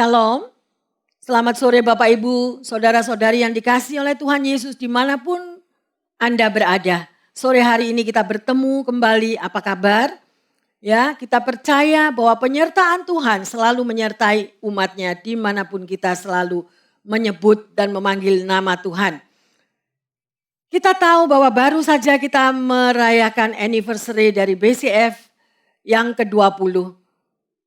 Shalom, selamat sore Bapak Ibu, Saudara-saudari yang dikasihi oleh Tuhan Yesus dimanapun Anda berada. Sore hari ini kita bertemu kembali, apa kabar? Ya, kita percaya bahwa penyertaan Tuhan selalu menyertai umatnya dimanapun kita selalu menyebut dan memanggil nama Tuhan. Kita tahu bahwa baru saja kita merayakan anniversary dari BCF yang ke-20.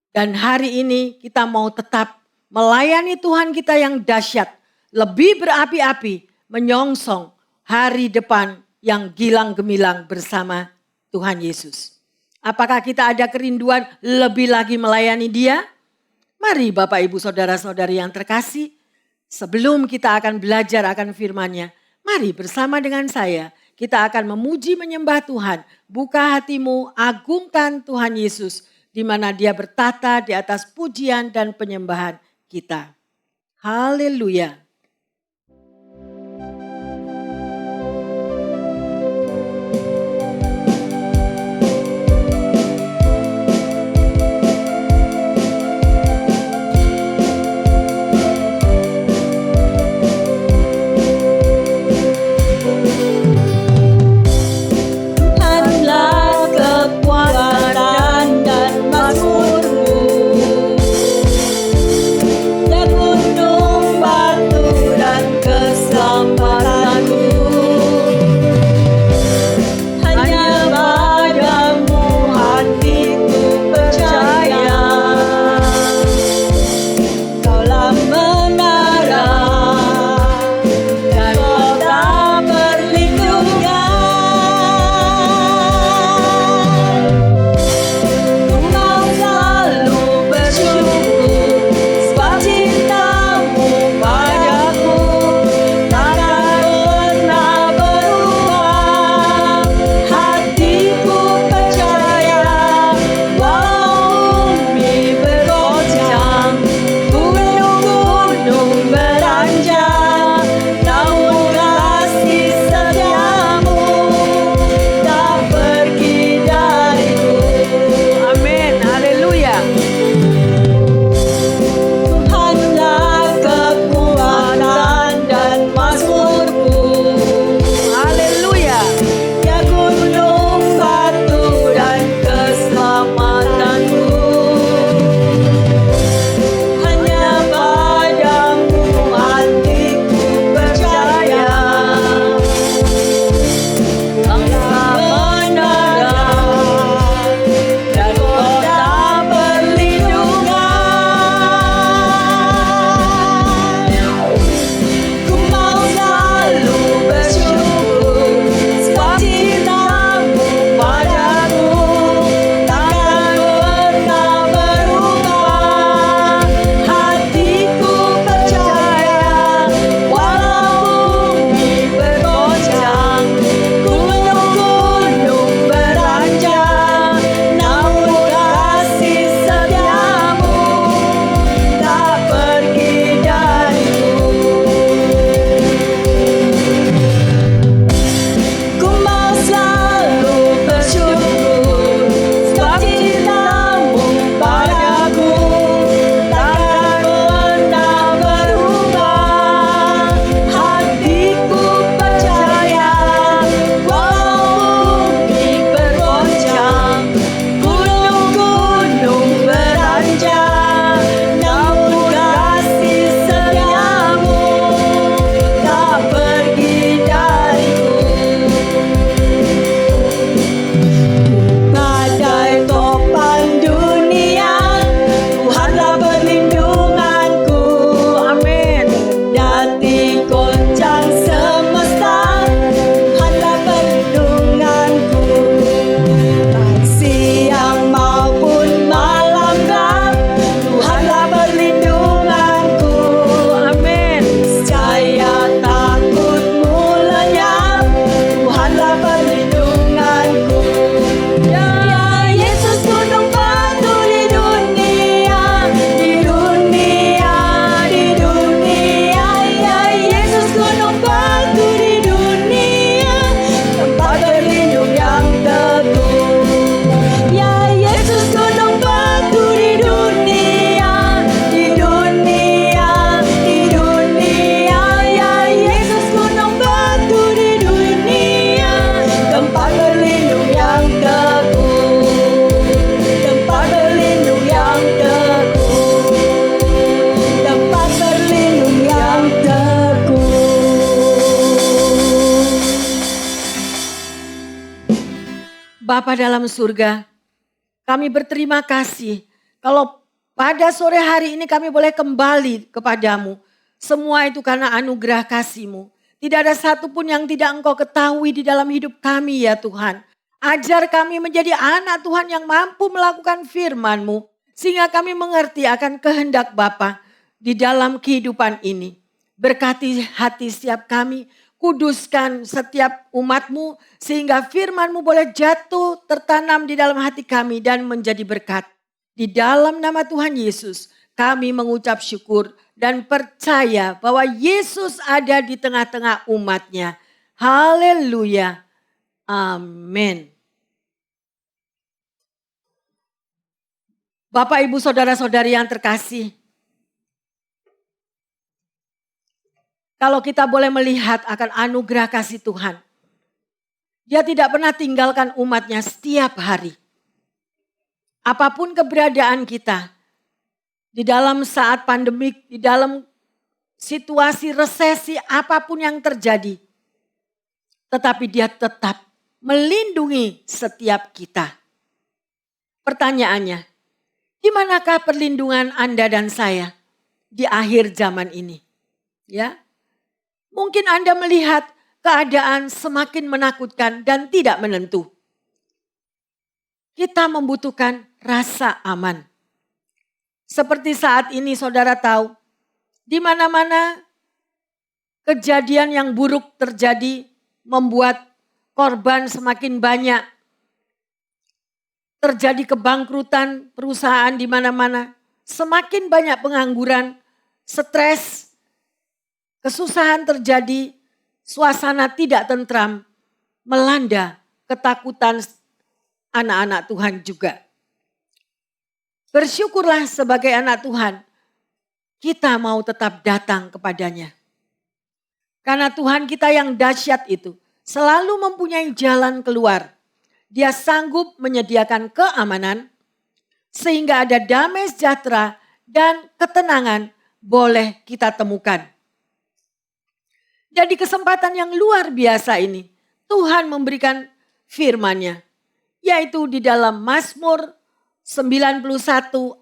Dan hari ini kita mau tetap melayani Tuhan kita yang dahsyat. Lebih berapi-api menyongsong hari depan yang gilang gemilang bersama Tuhan Yesus. Apakah kita ada kerinduan lebih lagi melayani Dia? Mari Bapak Ibu Saudara-saudari yang terkasih. Sebelum kita akan belajar akan firman-Nya, mari bersama dengan saya kita akan memuji menyembah Tuhan. Buka hatimu, agungkan Tuhan Yesus, di mana Dia bertata di atas pujian dan penyembahan kita. Haleluya. Gunung batu Bapa dalam surga, kami berterima kasih kalau pada sore hari ini kami boleh kembali kepadamu. Semua itu karena anugerah kasih-Mu. Tidak ada satupun yang tidak Engkau ketahui di dalam hidup kami ya Tuhan. Ajar kami menjadi anak Tuhan yang mampu melakukan firman-Mu. Sehingga kami mengerti akan kehendak Bapa di dalam kehidupan ini. Berkati hati setiap kami, kuduskan setiap umat-Mu sehingga firman-Mu boleh jatuh tertanam di dalam hati kami dan menjadi berkat. Di dalam nama Tuhan Yesus kami mengucap syukur dan percaya bahwa Yesus ada di tengah-tengah umat-Nya. Haleluya. Amin. Bapak, Ibu, Saudara-saudari yang terkasih. Kalau kita boleh melihat akan anugerah kasih Tuhan. Dia tidak pernah tinggalkan umat-Nya setiap hari. Apapun keberadaan kita. Di dalam saat pandemik, di dalam situasi resesi apapun yang terjadi. Tetapi dia tetap melindungi setiap kita. Pertanyaannya, di manakah perlindungan Anda dan saya di akhir zaman ini? Ya, mungkin Anda melihat keadaan semakin menakutkan dan tidak menentu. Kita membutuhkan rasa aman. Seperti saat ini saudara tahu, di mana-mana kejadian yang buruk terjadi membuat korban semakin banyak. Terjadi kebangkrutan perusahaan di mana-mana. Semakin banyak pengangguran, stres, kesusahan terjadi, suasana tidak tentram, melanda ketakutan anak-anak Tuhan juga. Bersyukurlah sebagai anak Tuhan, kita mau tetap datang kepadanya. Karena Tuhan kita yang dahsyat itu selalu mempunyai jalan keluar. Dia sanggup menyediakan keamanan sehingga ada damai sejahtera dan ketenangan boleh kita temukan. Dan di kesempatan yang luar biasa ini, Tuhan memberikan firman-Nya, yaitu di dalam Mazmur 91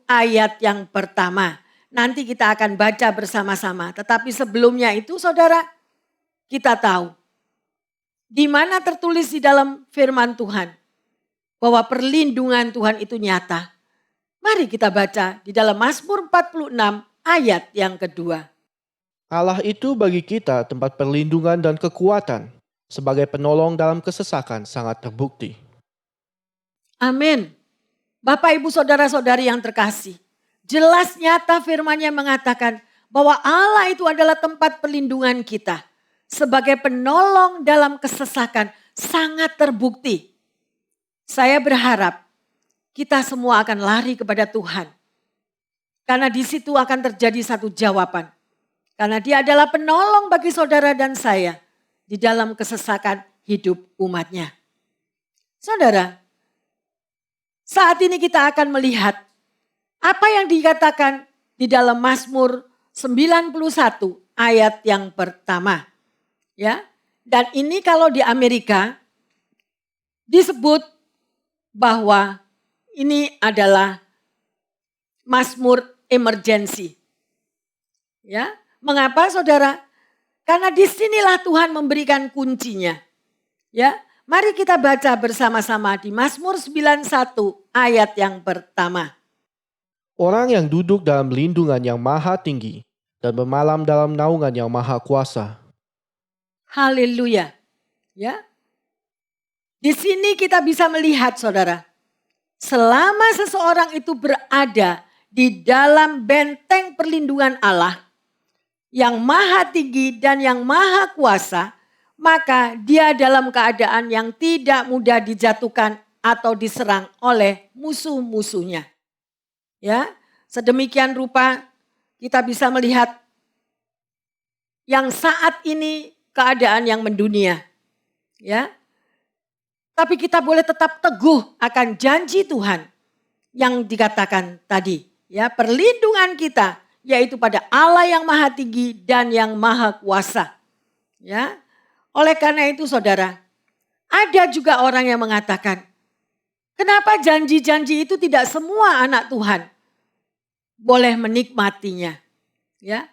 ayat yang pertama. Nanti kita akan baca bersama-sama. Tetapi sebelumnya itu saudara, kita tahu. Di mana tertulis di dalam firman Tuhan. Bahwa perlindungan Tuhan itu nyata. Mari kita baca di dalam Mazmur 46 ayat yang kedua. Allah itu bagi kita tempat perlindungan dan kekuatan. Sebagai penolong dalam kesesakan sangat terbukti. Amin. Bapak, Ibu, Saudara-saudari yang terkasih. Jelas nyata firman-Nya mengatakan bahwa Allah itu adalah tempat perlindungan kita. Sebagai penolong dalam kesesakan sangat terbukti. Saya berharap kita semua akan lari kepada Tuhan. Karena di situ akan terjadi satu jawaban. Karena Dia adalah penolong bagi saudara dan saya di dalam kesesakan hidup umat-Nya. Saudara, saat ini kita akan melihat apa yang dikatakan di dalam Mazmur 91 ayat yang pertama. Ya. Dan ini kalau di Amerika disebut bahwa ini adalah Mazmur emergency. Ya. Mengapa saudara? Karena disinilah Tuhan memberikan kuncinya. Ya. Mari kita baca bersama-sama di Mazmur 91 ayat yang pertama. Orang yang duduk dalam lindungan yang maha tinggi dan bermalam dalam naungan yang maha kuasa. Haleluya. Ya. Di sini kita bisa melihat saudara. Selama seseorang itu berada di dalam benteng perlindungan Allah yang maha tinggi dan yang maha kuasa, maka dia dalam keadaan yang tidak mudah dijatuhkan atau diserang oleh musuh-musuhnya. Ya, sedemikian rupa kita bisa melihat yang saat ini keadaan yang mendunia. Ya. Tapi kita boleh tetap teguh akan janji Tuhan yang dikatakan tadi. Ya, perlindungan kita yaitu pada Allah yang maha tinggi dan yang maha kuasa. Ya. Oleh karena itu saudara, ada juga orang yang mengatakan, Kenapa janji-janji itu tidak semua anak Tuhan boleh menikmatinya? Ya.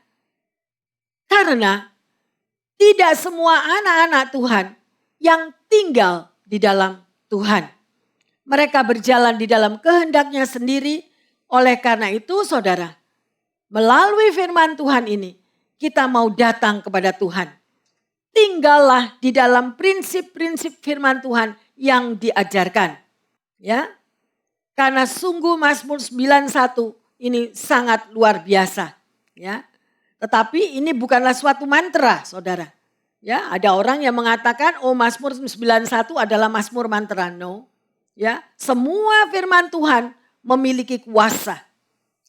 Karena tidak semua anak-anak Tuhan yang tinggal di dalam Tuhan. Mereka berjalan di dalam kehendaknya sendiri. Oleh karena itu saudara, melalui firman Tuhan ini kita mau datang kepada Tuhan. Tinggallah di dalam prinsip-prinsip firman Tuhan yang diajarkan. Ya. Karena sungguh Mazmur 91 ini sangat luar biasa. Ya. Tetapi ini bukanlah suatu mantra, saudara. Ya, ada orang yang mengatakan, oh Mazmur 91 adalah Mazmur mantra. No. Ya, semua firman Tuhan memiliki kuasa.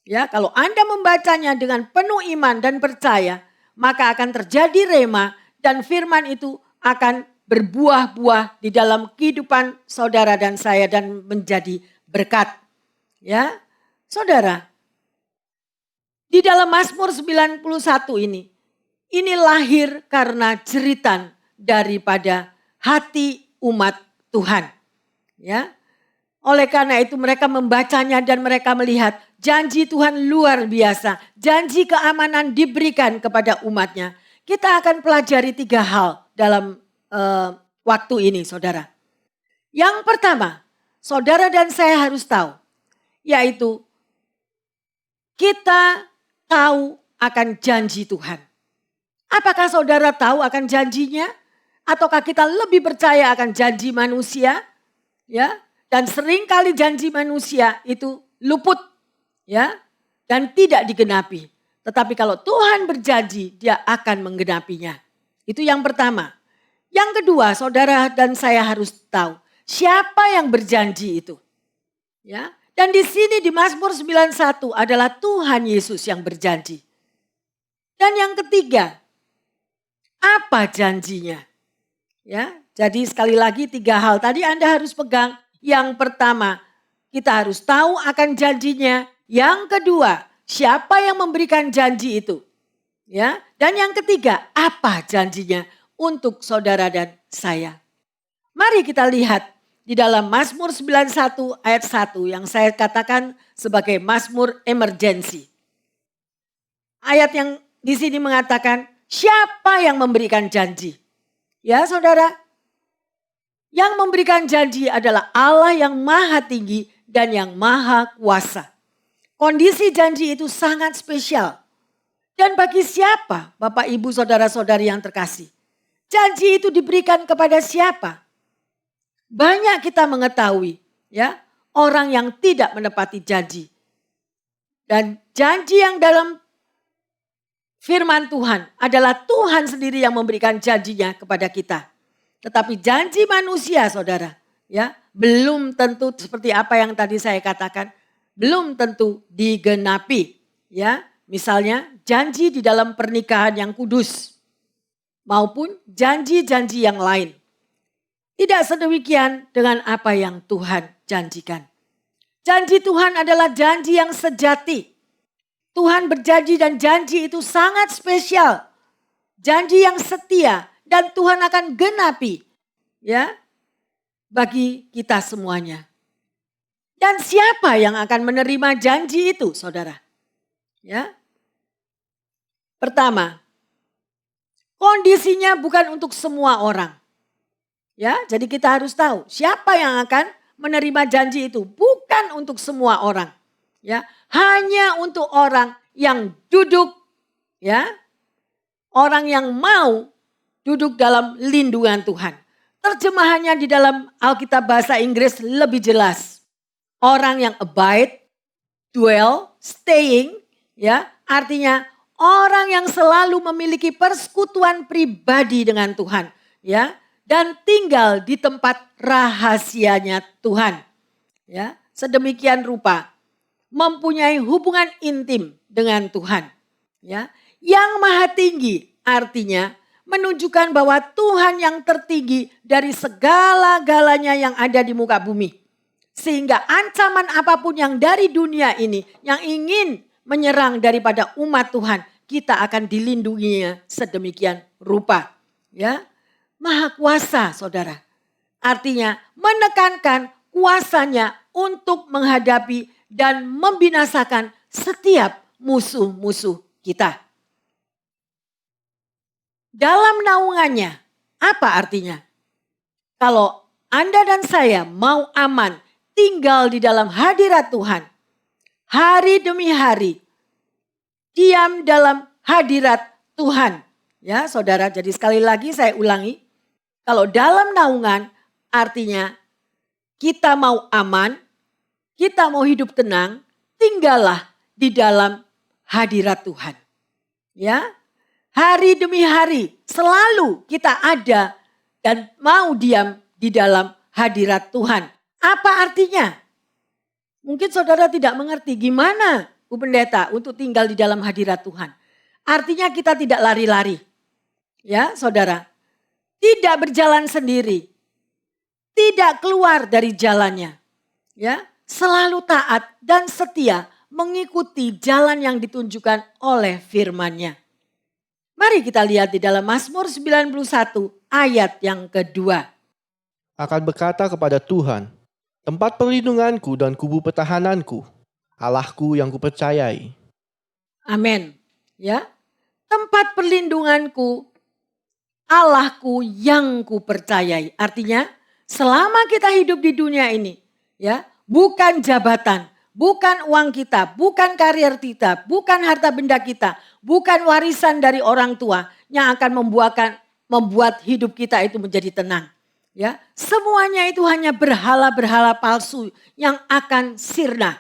Ya, kalau Anda membacanya dengan penuh iman dan percaya, maka akan terjadi rema dan firman itu akan berbuah-buah di dalam kehidupan saudara dan saya dan menjadi berkat. Ya, saudara, di dalam Mazmur 91 ini lahir karena jeritan daripada hati umat Tuhan. Ya. Oleh karena itu mereka membacanya dan mereka melihat janji Tuhan luar biasa. Janji keamanan diberikan kepada umatnya. Kita akan pelajari 3 hal dalam waktu ini saudara. Yang pertama, saudara dan saya harus tahu. Yaitu kita tahu akan janji Tuhan. Apakah saudara tahu akan janjinya? Ataukah kita lebih percaya akan janji manusia? Ya, dan seringkali janji manusia itu luput, ya, dan tidak digenapi. Tetapi kalau Tuhan berjanji, dia akan menggenapinya. Itu yang pertama. Yang kedua, saudara dan saya harus tahu siapa yang berjanji itu. Ya, dan di sini di Mazmur 91 adalah Tuhan Yesus yang berjanji. Dan yang ketiga, apa janjinya? Ya, jadi sekali lagi 3 hal tadi Anda harus pegang. Yang pertama, kita harus tahu akan janjinya. Yang kedua, siapa yang memberikan janji itu? Ya, dan yang ketiga, apa janjinya untuk saudara dan saya? Mari kita lihat di dalam Mazmur 91 ayat 1 yang saya katakan sebagai Mazmur emergency. Ayat yang di sini mengatakan, siapa yang memberikan janji? Ya saudara, yang memberikan janji adalah Allah yang maha tinggi dan yang maha kuasa. Kondisi janji itu sangat spesial. Dan bagi siapa Bapak Ibu saudara-saudari yang terkasih? Janji itu diberikan kepada siapa? Banyak kita mengetahui ya orang yang tidak menepati janji. Dan janji yang dalam firman Tuhan adalah Tuhan sendiri yang memberikan janjinya kepada kita. Tetapi janji manusia saudara ya belum tentu seperti apa yang tadi saya katakan. Belum tentu digenapi ya. Misalnya janji di dalam pernikahan yang kudus. Maupun janji-janji yang lain. Tidak sedemikian dengan apa yang Tuhan janjikan. Janji Tuhan adalah janji yang sejati. Tuhan berjanji dan janji itu sangat spesial. Janji yang setia dan Tuhan akan genapi ya bagi kita semuanya. Dan siapa yang akan menerima janji itu, saudara? Ya. Pertama, kondisinya bukan untuk semua orang. Ya, jadi kita harus tahu siapa yang akan menerima janji itu, bukan untuk semua orang. Ya, hanya untuk orang yang duduk ya, orang yang mau duduk dalam lindungan Tuhan. Terjemahannya di dalam Alkitab bahasa Inggris lebih jelas. Orang yang abide, dwell, staying ya, artinya orang yang selalu memiliki persekutuan pribadi dengan Tuhan ya, dan tinggal di tempat rahasianya Tuhan. Ya, sedemikian rupa mempunyai hubungan intim dengan Tuhan. Ya, yang maha tinggi artinya menunjukkan bahwa Tuhan yang tertinggi dari segala-galanya yang ada di muka bumi. Sehingga ancaman apapun yang dari dunia ini yang ingin menyerang daripada umat Tuhan, kita akan dilindunginya sedemikian rupa. Ya, maha kuasa saudara. Artinya menekankan kuasanya untuk menghadapi dan membinasakan setiap musuh-musuh kita. Dalam naungannya, apa artinya? Kalau Anda dan saya mau aman tinggal di dalam hadirat Tuhan, hari demi hari, diam dalam hadirat Tuhan. Ya saudara, jadi sekali lagi saya ulangi, kalau dalam naungan artinya kita mau aman, kita mau hidup tenang, tinggallah di dalam hadirat Tuhan. Ya, hari demi hari selalu kita ada dan mau diam di dalam hadirat Tuhan. Apa artinya? Mungkin saudara tidak mengerti gimana Bu Pendeta untuk tinggal di dalam hadirat Tuhan. Artinya kita tidak lari-lari. Ya saudara, tidak berjalan sendiri. Tidak keluar dari jalannya. Ya, selalu taat dan setia mengikuti jalan yang ditunjukkan oleh firman-Nya. Mari kita lihat di dalam Mazmur 91 ayat yang kedua. Akan berkata kepada Tuhan, tempat perlindunganku dan kubu pertahananku, Allahku yang kupercayai. Amin. Ya, tempat perlindunganku, Allahku yang kupercayai. Artinya, selama kita hidup di dunia ini, ya, bukan jabatan, bukan uang kita, bukan karier kita, bukan harta benda kita, bukan warisan dari orang tua yang akan membuat hidup kita itu menjadi tenang. Ya, semuanya itu hanya berhala-berhala palsu yang akan sirna.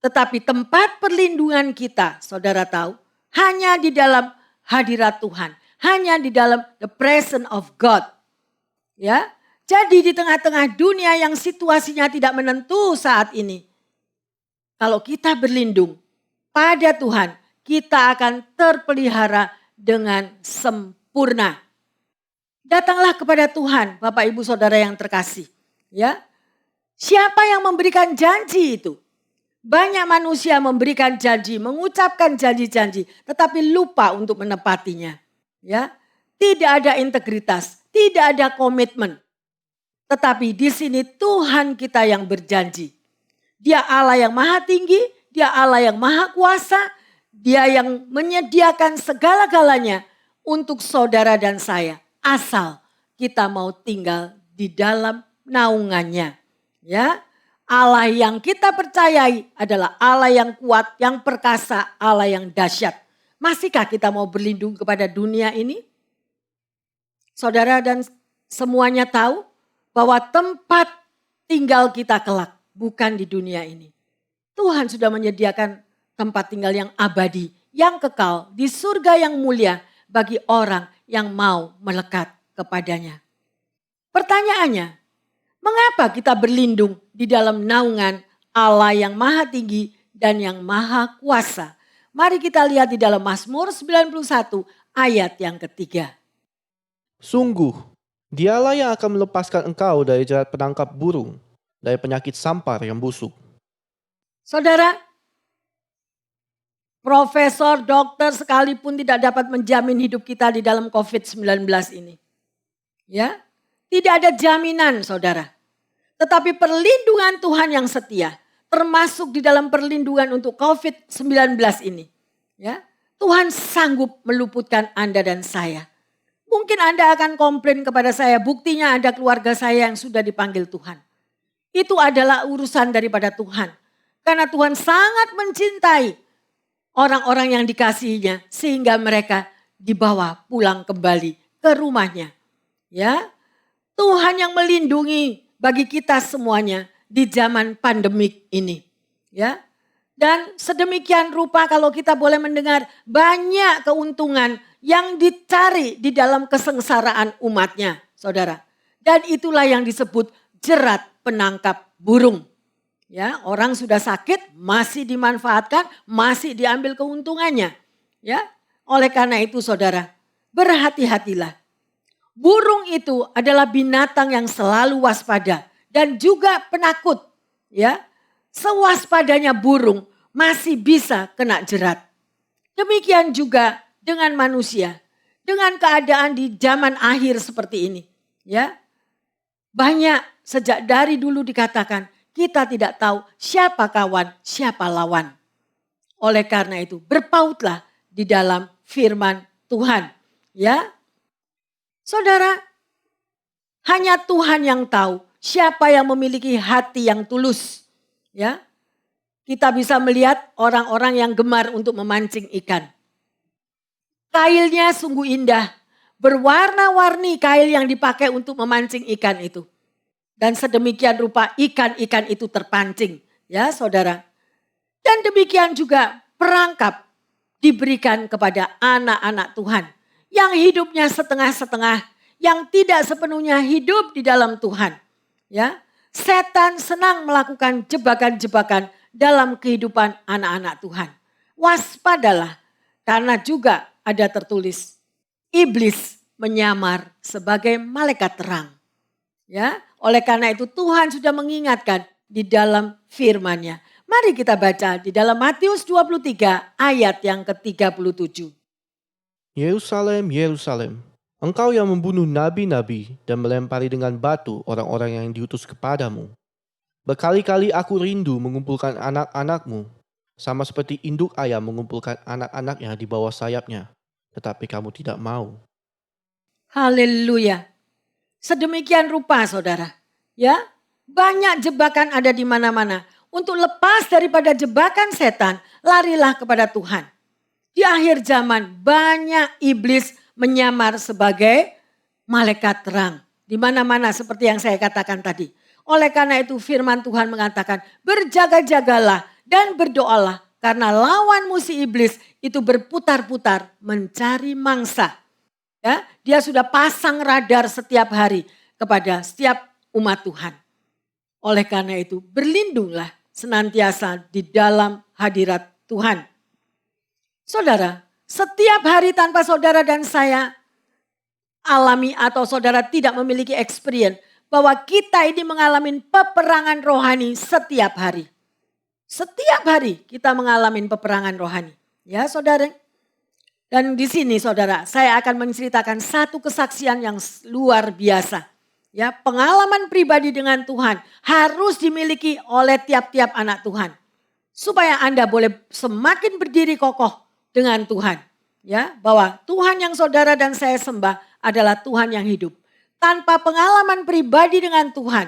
Tetapi tempat perlindungan kita, saudara tahu, hanya di dalam hadirat Tuhan, hanya di dalam the presence of God. Ya, jadi di tengah-tengah dunia yang situasinya tidak menentu saat ini, kalau kita berlindung pada Tuhan, kita akan terpelihara dengan sempurna. Datanglah kepada Tuhan, Bapak Ibu Saudara yang terkasih. Ya, siapa yang memberikan janji itu? Banyak manusia memberikan janji, mengucapkan janji-janji, tetapi lupa untuk menepatinya. Ya, tidak ada integritas, tidak ada komitmen. Tetapi di sini Tuhan kita yang berjanji. Dia Allah yang maha tinggi, dia Allah yang maha kuasa, dia yang menyediakan segala-galanya untuk saudara dan saya. Asal kita mau tinggal di dalam naungannya. Ya, Allah yang kita percayai adalah Allah yang kuat, yang perkasa, Allah yang dahsyat. Masihkah kita mau berlindung kepada dunia ini? Saudara dan semuanya tahu bahwa tempat tinggal kita kelak bukan di dunia ini. Tuhan sudah menyediakan tempat tinggal yang abadi, yang kekal di surga yang mulia bagi orang yang mau melekat kepadanya. Pertanyaannya, mengapa kita berlindung di dalam naungan Allah yang maha tinggi dan yang maha kuasa? Mari kita lihat di dalam Mazmur 91 ayat yang ketiga. Sungguh, dialah yang akan melepaskan engkau dari jerat penangkap burung, dari penyakit sampar yang busuk. Saudara, profesor, dokter sekalipun tidak dapat menjamin hidup kita di dalam COVID-19 ini. Ya, tidak ada jaminan saudara. Tetapi perlindungan Tuhan yang setia, termasuk di dalam perlindungan untuk COVID-19 ini. Ya, Tuhan sanggup meluputkan Anda dan saya. Mungkin Anda akan komplain kepada saya, buktinya ada keluarga saya yang sudah dipanggil Tuhan. Itu adalah urusan daripada Tuhan. Karena Tuhan sangat mencintai orang-orang yang dikasihinya sehingga mereka dibawa pulang kembali ke rumahnya. Ya, Tuhan yang melindungi bagi kita semuanya di zaman pandemik ini. Ya, dan sedemikian rupa kalau kita boleh mendengar banyak keuntungan yang dicari di dalam kesengsaraan umatnya, saudara. Dan itulah yang disebut jerat penangkap burung. Ya, orang sudah sakit masih dimanfaatkan, masih diambil keuntungannya. Ya, oleh karena itu saudara, berhati-hatilah. Burung itu adalah binatang yang selalu waspada dan juga penakut. Ya, sewaspadanya burung masih bisa kena jerat. Demikian juga dengan manusia, dengan keadaan di zaman akhir seperti ini. Ya, banyak sejak dari dulu dikatakan kita tidak tahu siapa kawan, siapa lawan. Oleh karena itu berpautlah di dalam firman Tuhan. Ya, saudara, hanya Tuhan yang tahu siapa yang memiliki hati yang tulus. Ya, kita bisa melihat orang-orang yang gemar untuk memancing ikan. Kailnya sungguh indah, berwarna-warni kail yang dipakai untuk memancing ikan itu. Dan sedemikian rupa ikan-ikan itu terpancing, ya saudara. Dan demikian juga perangkap diberikan kepada anak-anak Tuhan yang hidupnya setengah-setengah, yang tidak sepenuhnya hidup di dalam Tuhan. Ya, setan senang melakukan jebakan-jebakan dalam kehidupan anak-anak Tuhan. Waspadalah, karena juga ada tertulis, iblis menyamar sebagai malaikat terang. Ya, oleh karena itu Tuhan sudah mengingatkan di dalam firman-Nya. Mari kita baca di dalam Matius 23 ayat yang ke-37. Yerusalem, Yerusalem, engkau yang membunuh nabi-nabi dan melempari dengan batu orang-orang yang diutus kepadamu. Berkali-kali aku rindu mengumpulkan anak-anakmu, sama seperti induk ayam mengumpulkan anak-anaknya di bawah sayapnya, tetapi kamu tidak mau. Haleluya. Sedemikian rupa saudara. Ya, banyak jebakan ada di mana-mana. Untuk lepas daripada jebakan setan, larilah kepada Tuhan. Di akhir zaman banyak iblis menyamar sebagai malaikat terang. Di mana-mana seperti yang saya katakan tadi. Oleh karena itu firman Tuhan mengatakan, berjaga-jagalah dan berdoalah. Karena lawanmu si iblis itu berputar-putar mencari mangsa. Ya, dia sudah pasang radar setiap hari kepada setiap umat Tuhan. Oleh karena itu berlindunglah senantiasa di dalam hadirat Tuhan. Saudara, setiap hari tanpa saudara dan saya alami atau saudara tidak memiliki experience bahwa kita ini mengalami peperangan rohani setiap hari. Setiap hari kita mengalami peperangan rohani. Ya saudara. Dan di sini saudara, saya akan menceritakan satu kesaksian yang luar biasa. Ya, pengalaman pribadi dengan Tuhan harus dimiliki oleh tiap-tiap anak Tuhan. Supaya Anda boleh semakin berdiri kokoh dengan Tuhan. Ya, bahwa Tuhan yang saudara dan saya sembah adalah Tuhan yang hidup. Tanpa pengalaman pribadi dengan Tuhan,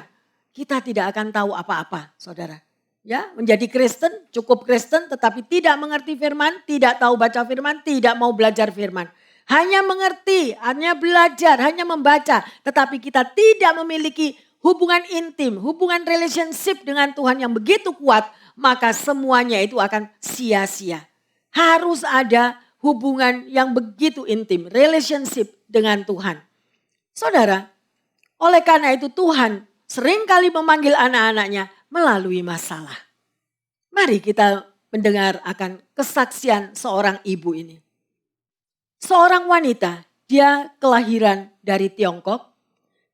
kita tidak akan tahu apa-apa, saudara. Ya, menjadi Kristen, cukup Kristen tetapi tidak mengerti firman, tidak tahu baca firman, tidak mau belajar firman. Hanya mengerti, hanya belajar, hanya membaca, tetapi kita tidak memiliki hubungan intim, hubungan relationship dengan Tuhan yang begitu kuat, maka semuanya itu akan sia-sia. Harus ada hubungan yang begitu intim, relationship dengan Tuhan. Saudara, oleh karena itu Tuhan seringkali memanggil anak-anaknya melalui masalah. Mari kita mendengar akan kesaksian seorang ibu ini. Seorang wanita, dia kelahiran dari Tiongkok.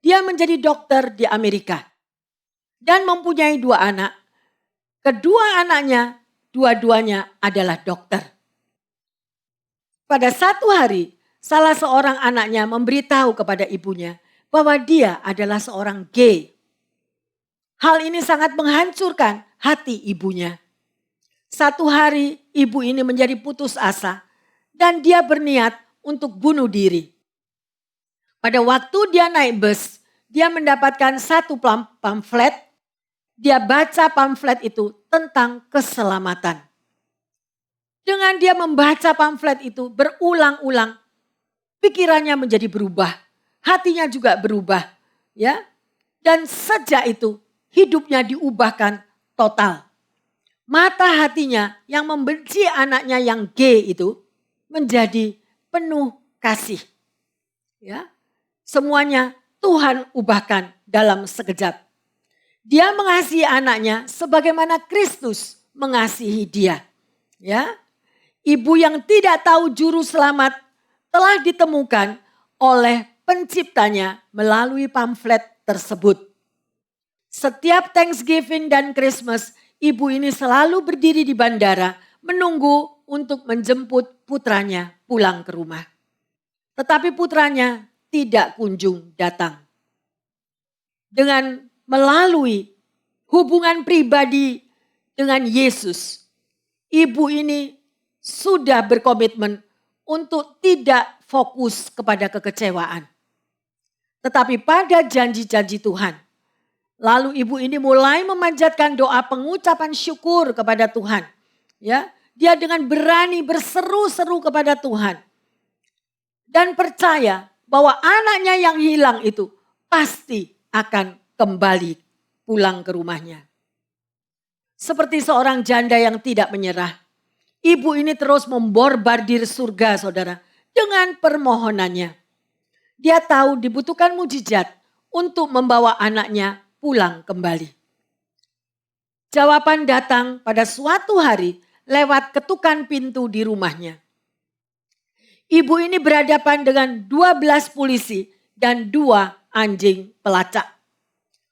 Dia menjadi dokter di Amerika. Dan mempunyai 2 anak. Kedua anaknya, dua-duanya adalah dokter. Pada satu hari, salah seorang anaknya memberitahu kepada ibunya bahwa dia adalah seorang gay. Hal ini sangat menghancurkan hati ibunya. Satu hari ibu ini menjadi putus asa dan dia berniat untuk bunuh diri. Pada waktu dia naik bus, dia mendapatkan satu pamflet. Dia baca pamflet itu tentang keselamatan. Dengan dia membaca pamflet itu berulang-ulang, pikirannya menjadi berubah, hatinya juga berubah, ya. Dan sejak itu hidupnya diubahkan total. Mata hatinya yang membenci anaknya yang gay itu menjadi penuh kasih. Ya. Semuanya Tuhan ubahkan dalam sekejap. Dia mengasihi anaknya sebagaimana Kristus mengasihi dia. Ya. Ibu yang tidak tahu juru selamat telah ditemukan oleh penciptanya melalui pamflet tersebut. Setiap Thanksgiving dan Christmas, ibu ini selalu berdiri di bandara menunggu untuk menjemput putranya pulang ke rumah. Tetapi putranya tidak kunjung datang. Dengan melalui hubungan pribadi dengan Yesus, ibu ini sudah berkomitmen untuk tidak fokus kepada kekecewaan. Tetapi pada janji-janji Tuhan, lalu ibu ini mulai memanjatkan doa pengucapan syukur kepada Tuhan. Ya, dia dengan berani berseru-seru kepada Tuhan. Dan percaya bahwa anaknya yang hilang itu pasti akan kembali pulang ke rumahnya. Seperti seorang janda yang tidak menyerah. Ibu ini terus membombardir surga, saudara, dengan permohonannya. Dia tahu dibutuhkan mujizat untuk membawa anaknya pulang kembali. Jawaban datang pada suatu hari lewat ketukan pintu di rumahnya. Ibu ini berhadapan dengan 12 polisi dan 2 anjing pelacak.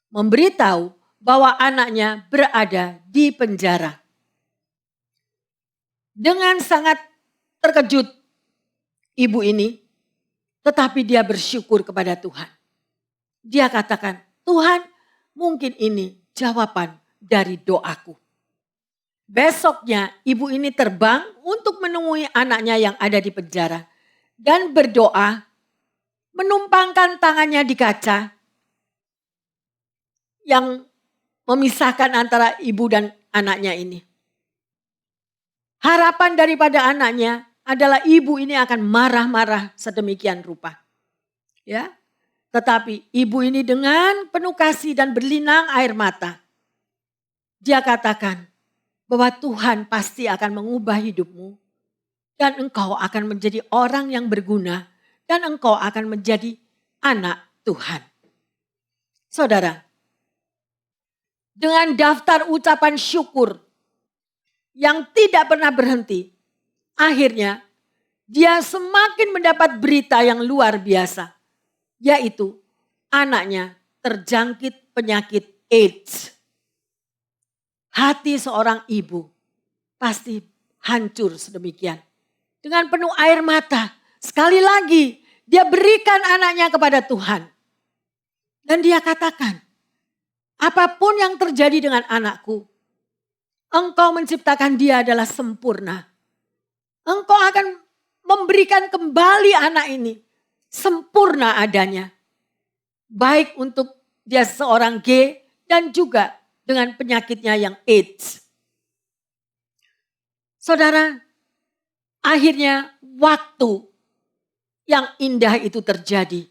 Memberitahu bahwa anaknya berada di penjara. Dengan sangat terkejut ibu ini, tetapi dia bersyukur kepada Tuhan. Dia katakan, Tuhan, mungkin ini jawaban dari doaku. Besoknya ibu ini terbang untuk menemui anaknya yang ada di penjara. Dan berdoa, menumpangkan tangannya di kaca yang memisahkan antara ibu dan anaknya ini. Harapan daripada anaknya adalah ibu ini akan marah-marah sedemikian rupa. Ya, tetapi ibu ini dengan penuh kasih dan berlinang air mata. Dia katakan bahwa Tuhan pasti akan mengubah hidupmu. Dan engkau akan menjadi orang yang berguna. Dan engkau akan menjadi anak Tuhan. Saudara, dengan daftar ucapan syukur yang tidak pernah berhenti, akhirnya dia semakin mendapat berita yang luar biasa. Yaitu anaknya terjangkit penyakit AIDS. Hati seorang ibu pasti hancur sedemikian. Dengan penuh air mata, sekali lagi dia berikan anaknya kepada Tuhan. Dan dia katakan, apapun yang terjadi dengan anakku, engkau menciptakan dia adalah sempurna. Engkau akan memberikan kembali anak ini sempurna adanya. Baik untuk dia seorang gay dan juga dengan penyakitnya yang AIDS. Saudara, akhirnya waktu yang indah itu terjadi.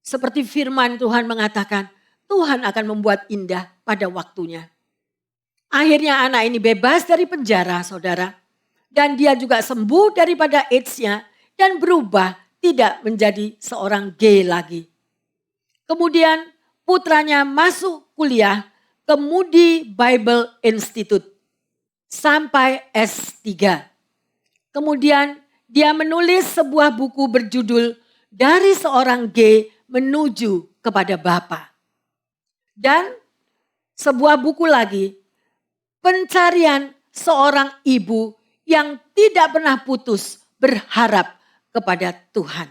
Seperti firman Tuhan mengatakan, Tuhan akan membuat indah pada waktunya. Akhirnya anak ini bebas dari penjara, saudara. Dan dia juga sembuh daripada AIDS-nya dan berubah tidak menjadi seorang gay lagi. Kemudian putranya masuk kuliah ke Moody Bible Institute sampai S3. Kemudian dia menulis sebuah buku berjudul Dari Seorang Gay Menuju Kepada Bapa. Dan sebuah buku lagi, Pencarian Seorang Ibu yang Tidak Pernah Putus Berharap kepada Tuhan.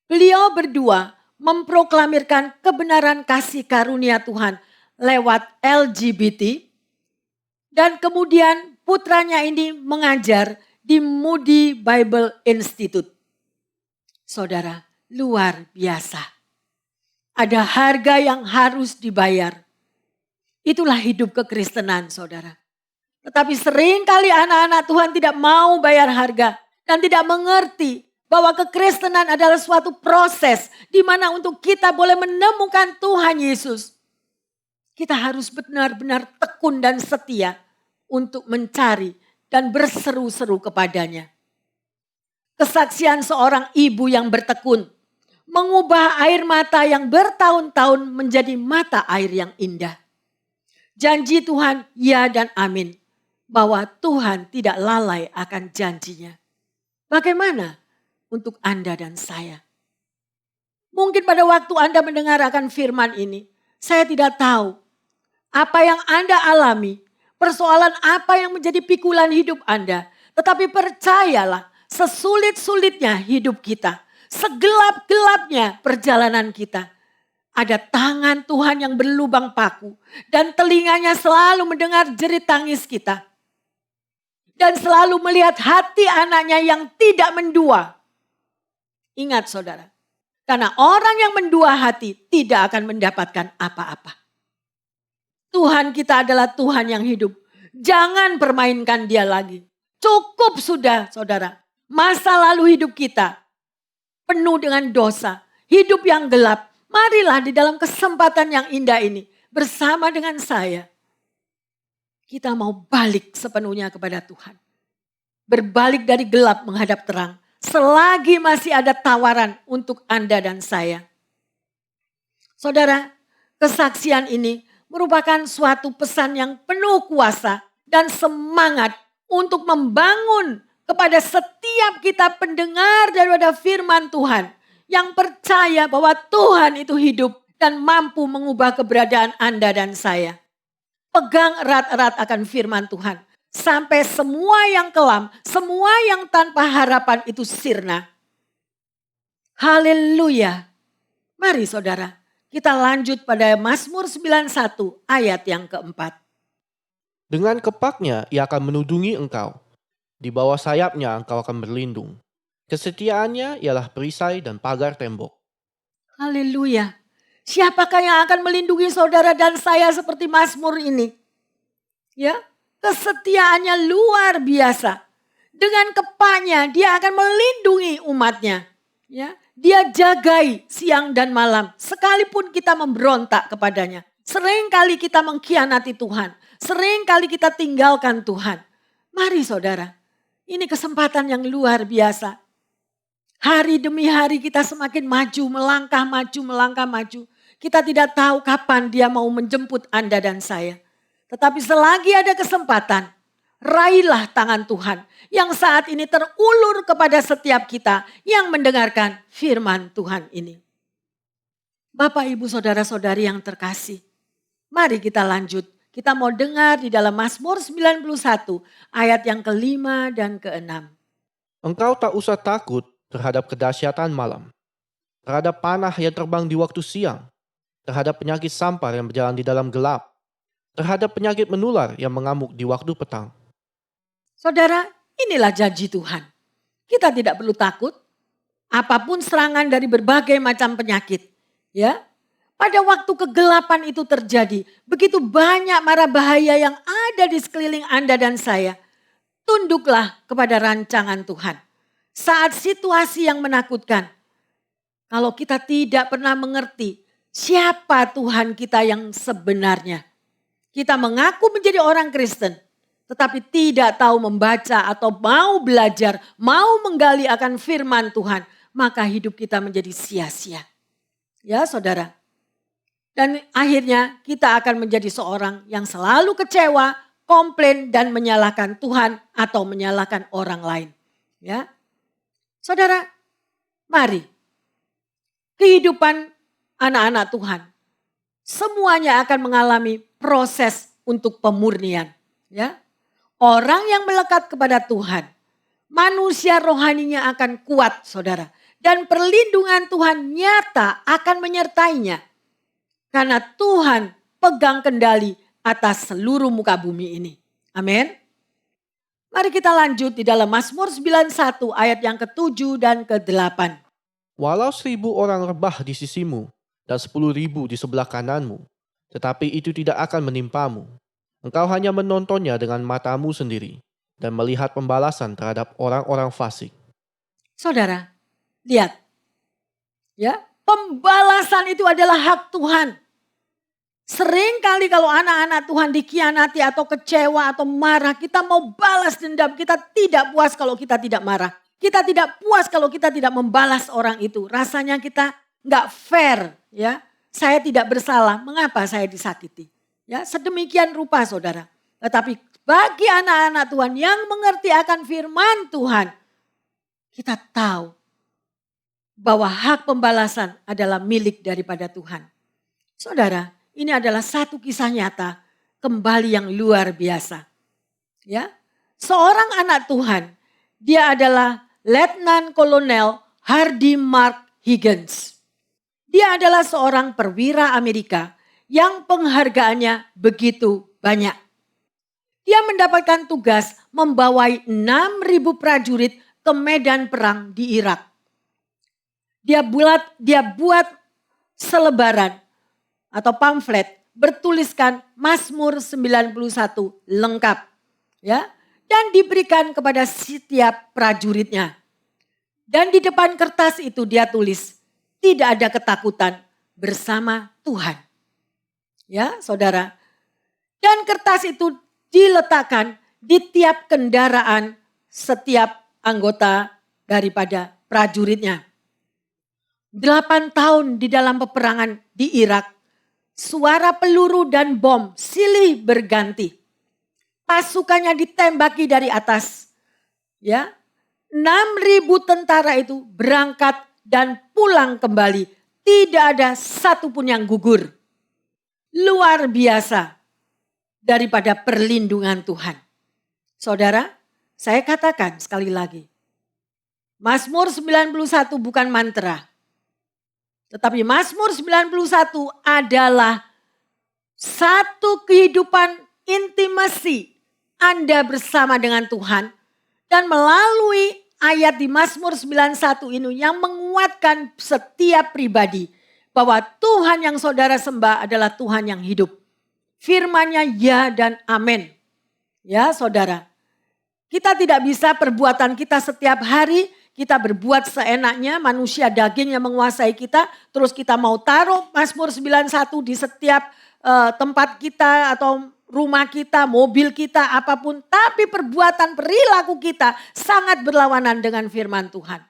Beliau berdua memproklamirkan kebenaran kasih karunia Tuhan lewat LGBT. Dan kemudian putranya ini mengajar di Moody Bible Institute. Saudara, luar biasa. Ada harga yang harus dibayar. Itulah hidup kekristenan, saudara. Tetapi seringkali anak-anak Tuhan tidak mau bayar harga dan tidak mengerti bahwa kekristenan adalah suatu proses di mana untuk kita boleh menemukan Tuhan Yesus. Kita harus benar-benar tekun dan setia untuk mencari dan berseru-seru kepadanya. Kesaksian seorang ibu yang bertekun mengubah air mata yang bertahun-tahun menjadi mata air yang indah. Janji Tuhan ya dan amin bahwa Tuhan tidak lalai akan janjinya. Bagaimana untuk Anda dan saya? Mungkin pada waktu Anda mendengar akan firman ini, saya tidak tahu apa yang Anda alami, persoalan apa yang menjadi pikulan hidup Anda. Tetapi percayalah, sesulit-sulitnya hidup kita, segelap-gelapnya perjalanan kita, Ada tangan Tuhan yang berlubang paku. Dan telinganya selalu mendengar jerit tangis kita. Dan selalu melihat hati anaknya yang tidak mendua. Ingat saudara, karena orang yang mendua hati tidak akan mendapatkan apa-apa. Tuhan kita adalah Tuhan yang hidup. Jangan permainkan dia lagi. Cukup sudah saudara. Masa lalu hidup kita penuh dengan dosa. Hidup yang gelap. Marilah di dalam kesempatan yang indah ini bersama dengan saya. Kita mau balik sepenuhnya kepada Tuhan. Berbalik dari gelap menghadap terang. Selagi masih ada tawaran untuk Anda dan saya. Saudara, kesaksian ini merupakan suatu pesan yang penuh kuasa dan semangat untuk membangun kepada setiap kita pendengar daripada firman Tuhan. Yang percaya bahwa Tuhan itu hidup dan mampu mengubah keberadaan Anda dan saya. Pegang erat-erat akan firman Tuhan. Sampai semua yang kelam, semua yang tanpa harapan itu sirna. Haleluya. Mari saudara, kita lanjut pada Mazmur 91 ayat yang keempat. Dengan kepaknya ia akan menudungi engkau. Di bawah sayapnya engkau akan berlindung. Kesetiaannya ialah perisai dan pagar tembok. Haleluya. Siapakah yang akan melindungi saudara dan saya seperti Mazmur ini? Ya, kesetiaannya luar biasa. Dengan kepaknya dia akan melindungi umatnya. Ya, dia jagai siang dan malam. Sekalipun kita memberontak kepadanya. Seringkali kita mengkhianati Tuhan. Seringkali kita tinggalkan Tuhan. Mari saudara, ini kesempatan yang luar biasa. Hari demi hari kita semakin maju, melangkah maju. Kita tidak tahu kapan dia mau menjemput Anda dan saya. Tetapi selagi ada kesempatan, raihlah tangan Tuhan yang saat ini terulur kepada setiap kita yang mendengarkan firman Tuhan ini. Bapak, Ibu, Saudara-saudari yang terkasih, mari kita lanjut. Kita mau dengar di dalam Mazmur 91 ayat yang ke-5 dan ke-6. Engkau tak usah takut terhadap kedahsyatan malam, terhadap panah yang terbang di waktu siang, terhadap penyakit sampar yang berjalan di dalam gelap, terhadap penyakit menular yang mengamuk di waktu petang. Saudara, inilah janji Tuhan. Kita tidak perlu takut apapun serangan dari berbagai macam penyakit. Ya, pada waktu kegelapan itu terjadi, begitu banyak mara bahaya yang ada di sekeliling Anda dan saya. Tunduklah kepada rancangan Tuhan. Saat situasi yang menakutkan, kalau kita tidak pernah mengerti siapa Tuhan kita yang sebenarnya. Kita mengaku menjadi orang Kristen, tetapi tidak tahu membaca atau mau belajar, mau menggali akan firman Tuhan, maka hidup kita menjadi sia-sia. Ya saudara. Dan akhirnya kita akan menjadi seorang yang selalu kecewa, komplain dan menyalahkan Tuhan atau menyalahkan orang lain. Ya. Saudara, mari. Kehidupan anak-anak Tuhan semuanya akan mengalami proses untuk pemurnian. Ya. Orang yang melekat kepada Tuhan, manusia rohaninya akan kuat saudara. Dan perlindungan Tuhan nyata akan menyertainya. Karena Tuhan pegang kendali atas seluruh muka bumi ini. Amin. Mari kita lanjut di dalam Mazmur 91 ayat yang ke-7 dan ke-8. Walau 1.000 orang rebah di sisimu dan 10.000 di sebelah kananmu, tetapi itu tidak akan menimpamu. Engkau hanya menontonnya dengan matamu sendiri dan melihat pembalasan terhadap orang-orang fasik. Saudara, lihat. Ya, pembalasan itu adalah hak Tuhan. Seringkali kalau anak-anak Tuhan dikhianati atau kecewa atau marah, kita mau balas dendam. Kita tidak puas kalau kita tidak marah. Kita tidak puas kalau kita tidak membalas orang itu. Rasanya kita nggak fair, ya. Saya tidak bersalah, mengapa saya disakiti? Ya, sedemikian rupa saudara. Tetapi bagi anak-anak Tuhan yang mengerti akan firman Tuhan, kita tahu bahwa hak pembalasan adalah milik daripada Tuhan. Saudara, ini adalah satu kisah nyata kembali yang luar biasa. Ya, seorang anak Tuhan, dia adalah Letnan Kolonel Hardy Mark Higgins. Dia adalah seorang perwira Amerika yang penghargaannya begitu banyak. Dia mendapatkan tugas membawai 6.000 prajurit ke medan perang di Irak. Dia buat selebaran atau pamflet bertuliskan Mazmur 91 lengkap, ya, dan diberikan kepada setiap prajuritnya. Dan di depan kertas itu dia tulis, tidak ada ketakutan bersama Tuhan. Ya, Saudara. Dan kertas itu diletakkan di tiap kendaraan setiap anggota daripada prajuritnya. 8 tahun di dalam peperangan di Irak, suara peluru dan bom silih berganti. Pasukannya ditembaki dari atas. Ya, 6.000 tentara itu berangkat dan pulang kembali. Tidak ada satupun yang gugur. Luar biasa daripada perlindungan Tuhan. Saudara, saya katakan sekali lagi. Mazmur 91 bukan mantra. Tetapi Mazmur 91 adalah satu kehidupan intimasi Anda bersama dengan Tuhan. Dan melalui ayat di Mazmur 91 ini yang menguatkan setiap pribadi. Bahwa Tuhan yang saudara sembah adalah Tuhan yang hidup. Firman-Nya ya dan amin. Ya saudara. Kita tidak bisa perbuatan kita setiap hari. Kita berbuat seenaknya, manusia daging yang menguasai kita. Terus kita mau taruh Mazmur 91 di setiap tempat kita atau rumah kita, mobil kita, apapun. Tapi perbuatan perilaku kita sangat berlawanan dengan firman Tuhan.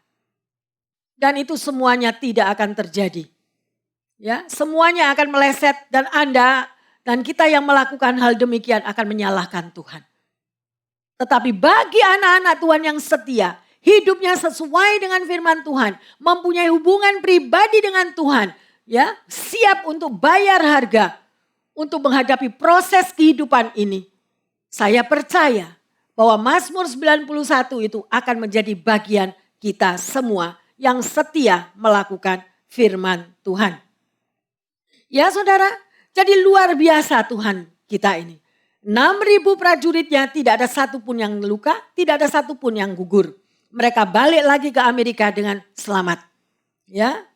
Dan itu semuanya tidak akan terjadi. Ya, semuanya akan meleset dan Anda dan kita yang melakukan hal demikian akan menyalahkan Tuhan. Tetapi bagi anak-anak Tuhan yang setia, hidupnya sesuai dengan firman Tuhan, mempunyai hubungan pribadi dengan Tuhan, ya, siap untuk bayar harga untuk menghadapi proses kehidupan ini. Saya percaya bahwa Mazmur 91 itu akan menjadi bagian kita semua yang setia melakukan firman Tuhan. Ya saudara, jadi luar biasa Tuhan kita ini. 6.000 prajuritnya tidak ada satupun yang luka, tidak ada satupun yang gugur. Mereka balik lagi ke Amerika dengan selamat. Ya,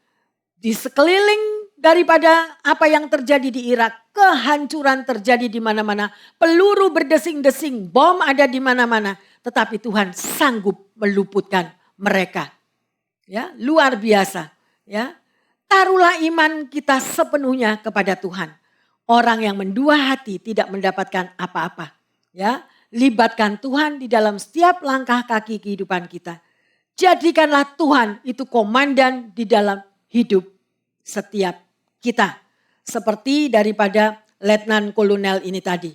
di sekeliling daripada apa yang terjadi di Irak, kehancuran terjadi di mana-mana, peluru berdesing-desing, bom ada di mana-mana, tetapi Tuhan sanggup meluputkan mereka. Ya, luar biasa. Ya, taruhlah iman kita sepenuhnya kepada Tuhan. Orang yang mendua hati tidak mendapatkan apa-apa. Ya. Libatkan Tuhan di dalam setiap langkah kaki kehidupan kita. Jadikanlah Tuhan itu komandan di dalam hidup setiap kita. Seperti daripada Letnan Kolonel ini tadi.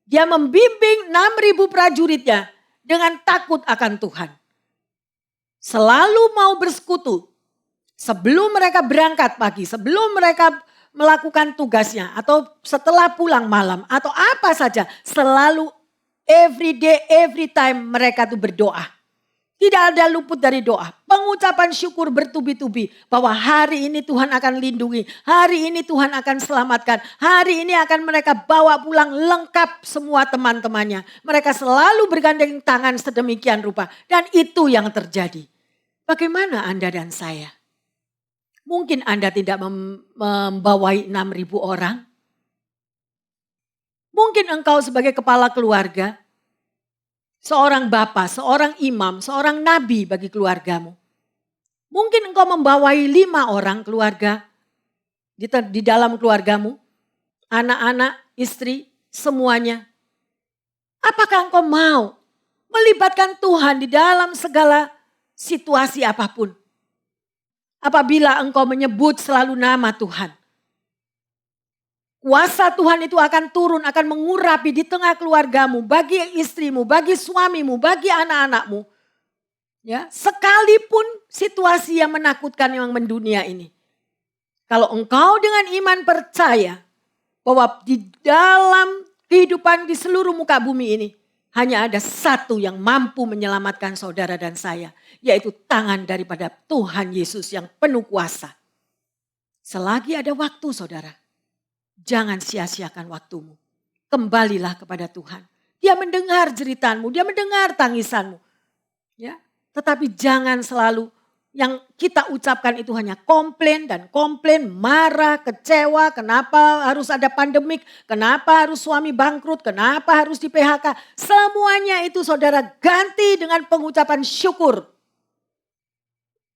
Dia membimbing 6.000 prajuritnya dengan takut akan Tuhan. Selalu mau bersekutu. Sebelum mereka berangkat pagi, sebelum mereka melakukan tugasnya. Atau setelah pulang malam atau apa saja. Selalu every day, every time mereka tuh berdoa. Tidak ada luput dari doa. Pengucapan syukur bertubi-tubi. Bahwa hari ini Tuhan akan lindungi. Hari ini Tuhan akan selamatkan. Hari ini akan mereka bawa pulang lengkap semua teman-temannya. Mereka selalu bergandeng tangan sedemikian rupa. Dan itu yang terjadi. Bagaimana Anda dan saya? Mungkin Anda tidak membawai 6.000 orang. Mungkin engkau sebagai kepala keluarga, seorang bapak, seorang imam, seorang nabi bagi keluargamu. Mungkin engkau membawai 5 orang keluarga di dalam keluargamu, anak-anak, istri, semuanya. Apakah engkau mau melibatkan Tuhan di dalam segala situasi apapun? Apabila engkau menyebut selalu nama Tuhan. Kuasa Tuhan itu akan turun, akan mengurapi di tengah keluargamu, bagi istrimu, bagi suamimu, bagi anak-anakmu. Ya, sekalipun situasi yang menakutkan yang mendunia ini. Kalau engkau dengan iman percaya bahwa di dalam kehidupan di seluruh muka bumi ini hanya ada satu yang mampu menyelamatkan saudara dan saya, yaitu tangan daripada Tuhan Yesus yang penuh kuasa. Selagi ada waktu saudara, jangan sia-siakan waktumu. Kembalilah kepada Tuhan. Dia mendengar jeritanmu, dia mendengar tangisanmu. Ya, tetapi jangan selalu yang kita ucapkan itu hanya komplain dan komplain, marah, kecewa, kenapa harus ada pandemik, kenapa harus suami bangkrut, kenapa harus di PHK. Semuanya itu saudara ganti dengan pengucapan syukur.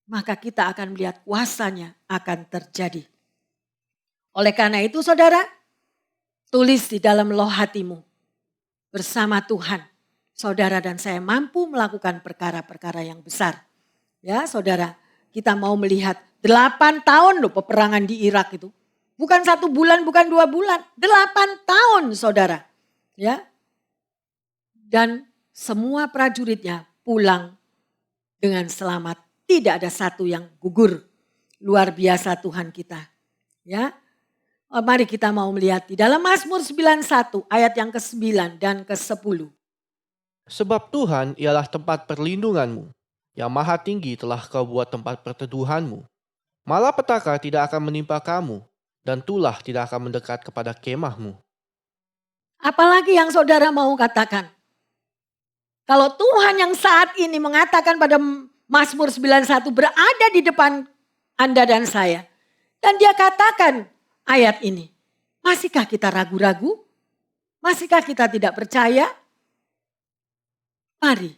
Maka kita akan melihat kuasanya akan terjadi. Oleh karena itu saudara, tulis di dalam loh hatimu. Bersama Tuhan, saudara dan saya mampu melakukan perkara-perkara yang besar. Ya saudara, kita mau melihat 8 tahun loh peperangan di Irak itu. Bukan 1 bulan, bukan 2 bulan. 8 tahun saudara. Ya. Dan semua prajuritnya pulang dengan selamat. Tidak ada satu yang gugur. Luar biasa Tuhan kita. Ya. Mari kita mau melihat di dalam Mazmur 91 ayat yang ke-9 dan ke-10. Sebab Tuhan ialah tempat perlindunganmu. Yang maha tinggi telah kau buat tempat perteduhanmu. Malapetaka tidak akan menimpa kamu, dan tulah tidak akan mendekat kepada kemahmu. Apalagi yang saudara mau katakan? Kalau Tuhan yang saat ini mengatakan pada Mazmur 91 berada di depan Anda dan saya. Dan dia katakan ayat ini. Masihkah kita ragu-ragu? Masihkah kita tidak percaya? Mari.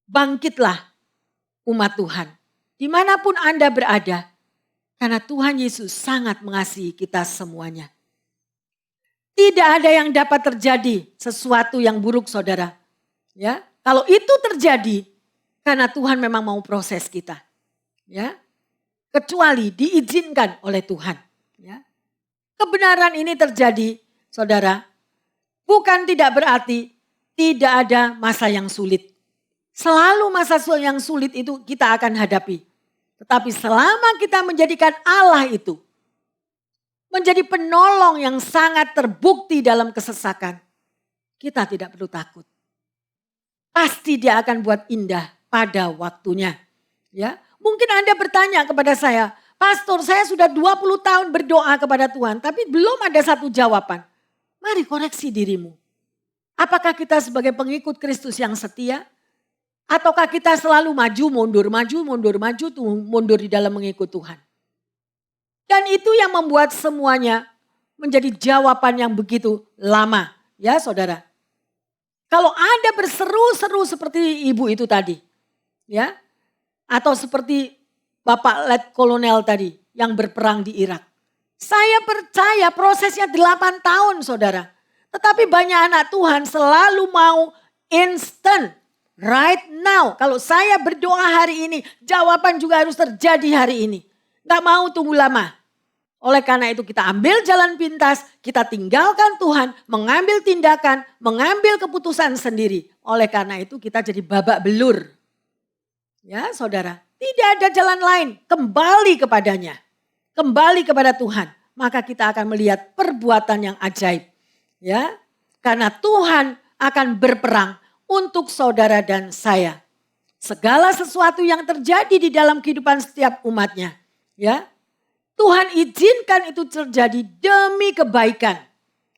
Bangkitlah umat Tuhan. Dimanapun Anda berada. Karena Tuhan Yesus sangat mengasihi kita semuanya. Tidak ada yang dapat terjadi sesuatu yang buruk saudara. Ya, kalau itu terjadi karena Tuhan memang mau proses kita. Ya. Kecuali diizinkan oleh Tuhan. Ya. Kebenaran ini terjadi saudara. Bukan tidak berarti tidak ada masa yang sulit. Selalu masa yang sulit itu kita akan hadapi. Tetapi selama kita menjadikan Allah itu menjadi penolong yang sangat terbukti dalam kesesakan, kita tidak perlu takut. Pasti dia akan buat indah pada waktunya. Ya, mungkin Anda bertanya kepada saya, Pastor saya sudah 20 tahun berdoa kepada Tuhan tapi belum ada satu jawaban. Mari koreksi dirimu. Apakah kita sebagai pengikut Kristus yang setia? Ataukah kita selalu maju mundur di dalam mengikut Tuhan. Dan itu yang membuat semuanya menjadi jawaban yang begitu lama. Ya saudara. Kalau Anda berseru-seru seperti ibu itu tadi. Ya. Atau seperti Bapak Let Kolonel tadi yang berperang di Irak. Saya percaya prosesnya 8 tahun saudara. Tetapi banyak anak Tuhan selalu mau instant. Right now, kalau saya berdoa hari ini, jawaban juga harus terjadi hari ini. Gak mau tunggu lama. Oleh karena itu kita ambil jalan pintas, kita tinggalkan Tuhan, mengambil tindakan, mengambil keputusan sendiri. Oleh karena itu kita jadi babak belur. Ya saudara, tidak ada jalan lain, kembali kepadanya. Kembali kepada Tuhan, maka kita akan melihat perbuatan yang ajaib. Ya, karena Tuhan akan berperang untuk saudara dan saya. Segala sesuatu yang terjadi di dalam kehidupan setiap umatnya. Ya, Tuhan izinkan itu terjadi demi kebaikan.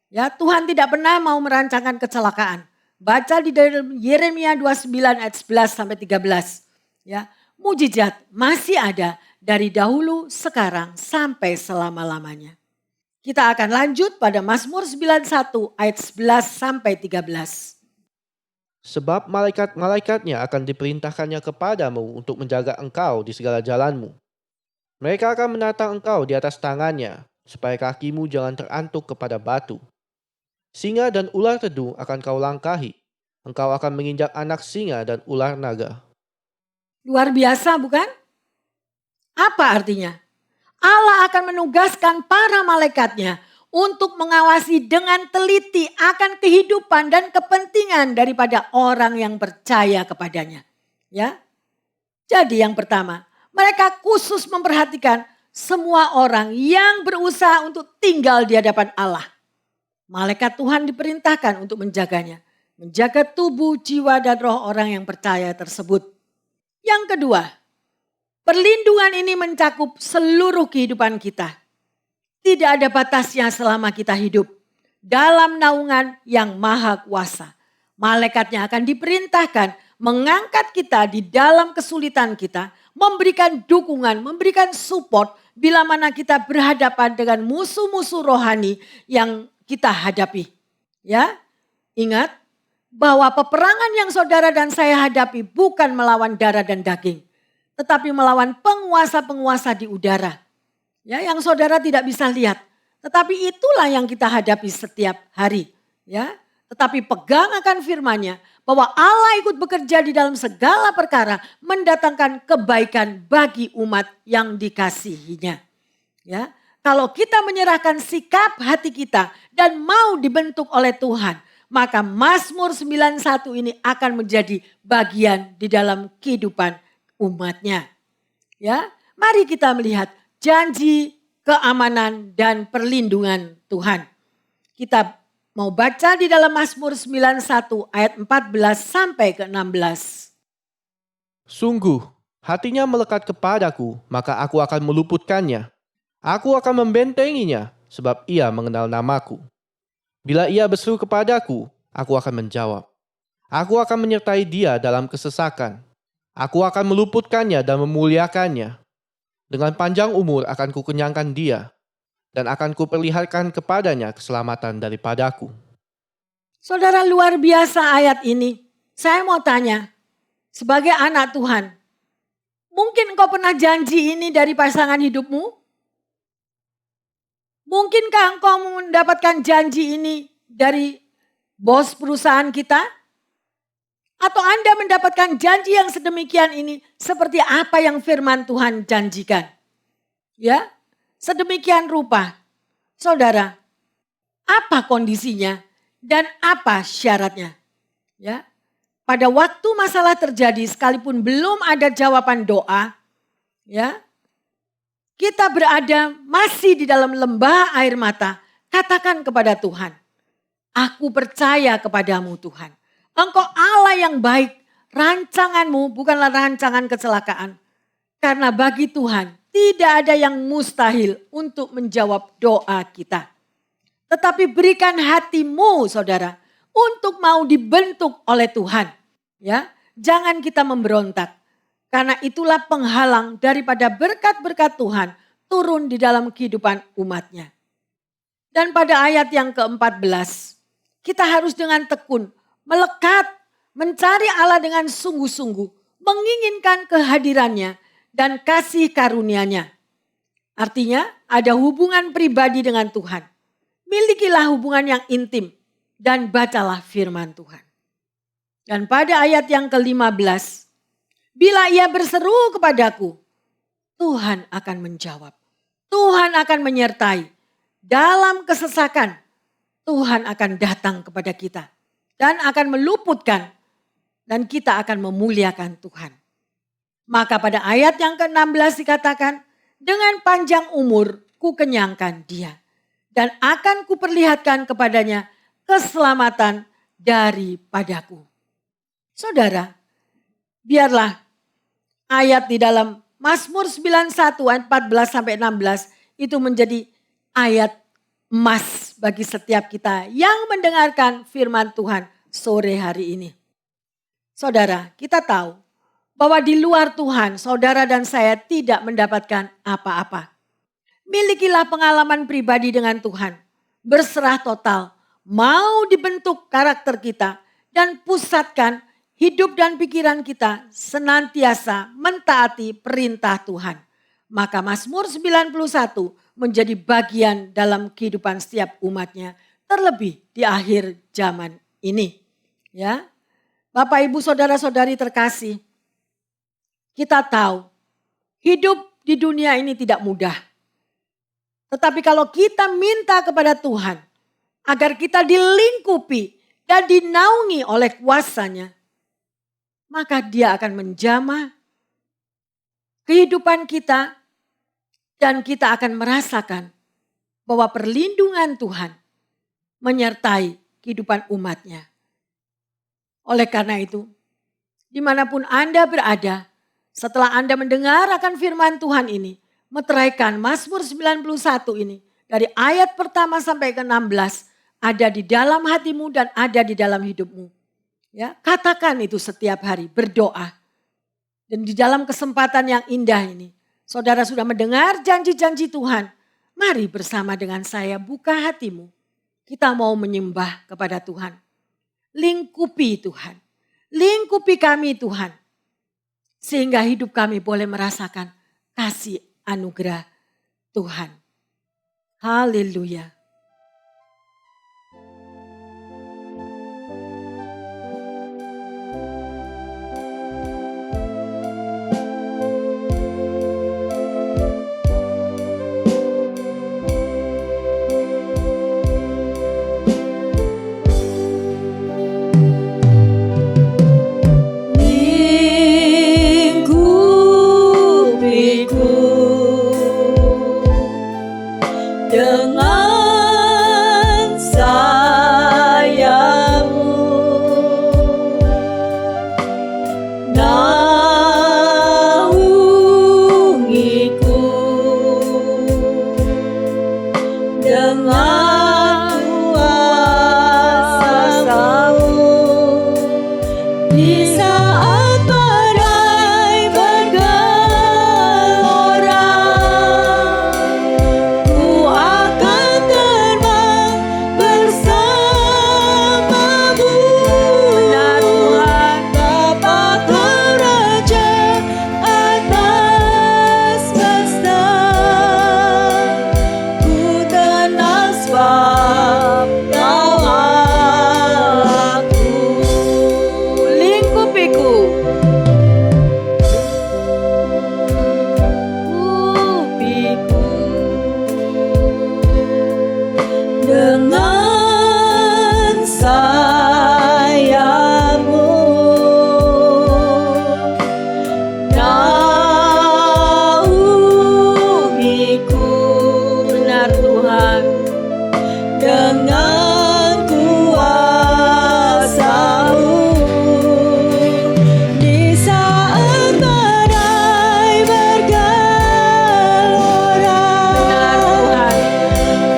Ya, Tuhan tidak pernah mau merancangkan kecelakaan. Baca di dalam Yeremia 29 ayat 11 sampai 13. Ya, mujizat masih ada dari dahulu, sekarang sampai selama-lamanya. Kita akan lanjut pada Mazmur 91 ayat 11 sampai 13. Sebab malaikat-malaikatnya akan diperintahkannya kepadamu untuk menjaga engkau di segala jalanmu. Mereka akan menatang engkau di atas tangannya, supaya kakimu jangan terantuk kepada batu. Singa dan ular tedu akan kau langkahi. Engkau akan menginjak anak singa dan ular naga. Luar biasa bukan? Apa artinya? Allah akan menugaskan para malaikatnya untuk mengawasi dengan teliti akan kehidupan dan kepentingan daripada orang yang percaya kepadanya. Ya. Jadi yang pertama, mereka khusus memperhatikan semua orang yang berusaha untuk tinggal di hadapan Allah. Malaikat Tuhan diperintahkan untuk menjaganya. Menjaga tubuh, jiwa, dan roh orang yang percaya tersebut. Yang kedua, Perlindungan ini mencakup seluruh kehidupan kita. Tidak ada batasnya selama kita hidup dalam naungan yang maha kuasa. Malaikatnya akan diperintahkan mengangkat kita di dalam kesulitan kita, memberikan dukungan, memberikan support bila mana kita berhadapan dengan musuh-musuh rohani yang kita hadapi. Ya, ingat bahwa peperangan yang saudara dan saya hadapi bukan melawan darah dan daging, tetapi melawan penguasa-penguasa di udara. Ya, yang saudara tidak bisa lihat, tetapi itulah yang kita hadapi setiap hari. Ya, tetapi pegang akan firman-Nya bahwa Allah ikut bekerja di dalam segala perkara, mendatangkan kebaikan bagi umat yang dikasihinya. Ya, kalau kita menyerahkan sikap hati kita dan mau dibentuk oleh Tuhan, maka Mazmur 91 ini akan menjadi bagian di dalam kehidupan umatnya. Ya, mari kita melihat janji keamanan dan perlindungan Tuhan. Kita mau baca di dalam Mazmur 91 ayat 14 sampai ke 16. Sungguh, hatinya melekat kepadaku, maka aku akan meluputkannya. Aku akan membentenginya, sebab ia mengenal namaku. Bila ia berseru kepadaku, aku akan menjawab. Aku akan menyertai dia dalam kesesakan. Aku akan meluputkannya dan memuliakannya. Dengan panjang umur akan kukenyangkan dia, dan akan kuperlihatkan kepadanya keselamatan daripadaku. Saudara, luar biasa ayat ini. Saya mau tanya, sebagai anak Tuhan, mungkin engkau pernah janji ini dari pasangan hidupmu? Mungkinkah engkau mendapatkan janji ini dari bos perusahaan kita? Atau Anda mendapatkan janji yang sedemikian ini seperti apa yang firman Tuhan janjikan? Ya, sedemikian rupa. Saudara, apa kondisinya dan apa syaratnya? Ya, pada waktu masalah terjadi sekalipun belum ada jawaban doa, ya, kita berada masih di dalam lembah air mata, katakan kepada Tuhan, aku percaya kepadamu Tuhan. Engkau Allah yang baik, rancanganmu bukanlah rancangan kecelakaan. Karena bagi Tuhan tidak ada yang mustahil untuk menjawab doa kita. Tetapi berikan hatimu saudara untuk mau dibentuk oleh Tuhan. Ya, jangan kita memberontak. Karena itulah penghalang daripada berkat-berkat Tuhan turun di dalam kehidupan umatnya. Dan pada ayat yang ke-14, kita harus dengan tekun melekat, mencari Allah dengan sungguh-sungguh, menginginkan kehadirannya dan kasih karunia-Nya. Artinya ada hubungan pribadi dengan Tuhan. Milikilah hubungan yang intim dan bacalah firman Tuhan. Dan pada ayat yang ke-15, bila ia berseru kepadaku, Tuhan akan menjawab. Tuhan akan menyertai. Dalam kesesakan, Tuhan akan datang kepada kita. Dan akan meluputkan. Dan kita akan memuliakan Tuhan. Maka pada ayat yang ke-16 dikatakan, dengan panjang umur ku kenyangkan dia. Dan akan kuperlihatkan kepadanya keselamatan daripadaku. Saudara, biarlah ayat di dalam Mazmur 91 ayat 14 sampai 16 itu menjadi ayat emas bagi setiap kita yang mendengarkan firman Tuhan sore hari ini. Saudara, kita tahu bahwa di luar Tuhan saudara dan saya tidak mendapatkan apa-apa. Milikilah pengalaman pribadi dengan Tuhan. Berserah total, mau dibentuk karakter kita dan pusatkan hidup dan pikiran kita senantiasa mentaati perintah Tuhan. Maka Mazmur 91 menjadi bagian dalam kehidupan setiap umatnya. Terlebih di akhir zaman ini. Ya, Bapak Ibu Saudara-saudari terkasih. Kita tahu hidup di dunia ini tidak mudah. Tetapi kalau kita minta kepada Tuhan agar kita dilingkupi dan dinaungi oleh kuasa-Nya, maka Dia akan menjamah kehidupan kita dan kita akan merasakan bahwa perlindungan Tuhan menyertai kehidupan umat-Nya. Oleh karena itu, dimanapun Anda berada, Setelah Anda mendengar akan firman Tuhan ini, meteraikan Mazmur 91 ini, dari ayat pertama sampai ke-16, ada di dalam hatimu dan ada di dalam hidupmu. Ya, katakan itu setiap hari, berdoa. Dan di dalam kesempatan yang indah ini, saudara sudah mendengar janji-janji Tuhan. Mari bersama dengan saya buka hatimu. Kita mau menyembah kepada Tuhan. Lingkupi Tuhan. Lingkupi kami Tuhan. Sehingga hidup kami boleh merasakan kasih anugerah Tuhan. Haleluya. Dengan sayapmu naungiku, dengan kuasa-Mu di saat badai bergelora. Ku akan terbang bersama-Mu, Benar Tuhan. Bapa Kau Raja atas semesta. Ku tenang sebab Kau Allahku. Lingkupiku. Lingkupiku dengan sayapmu, naungiku. Benar Tuhan. Dengan kuasa-Mu di saat badai bergelora. Benar Tuhan.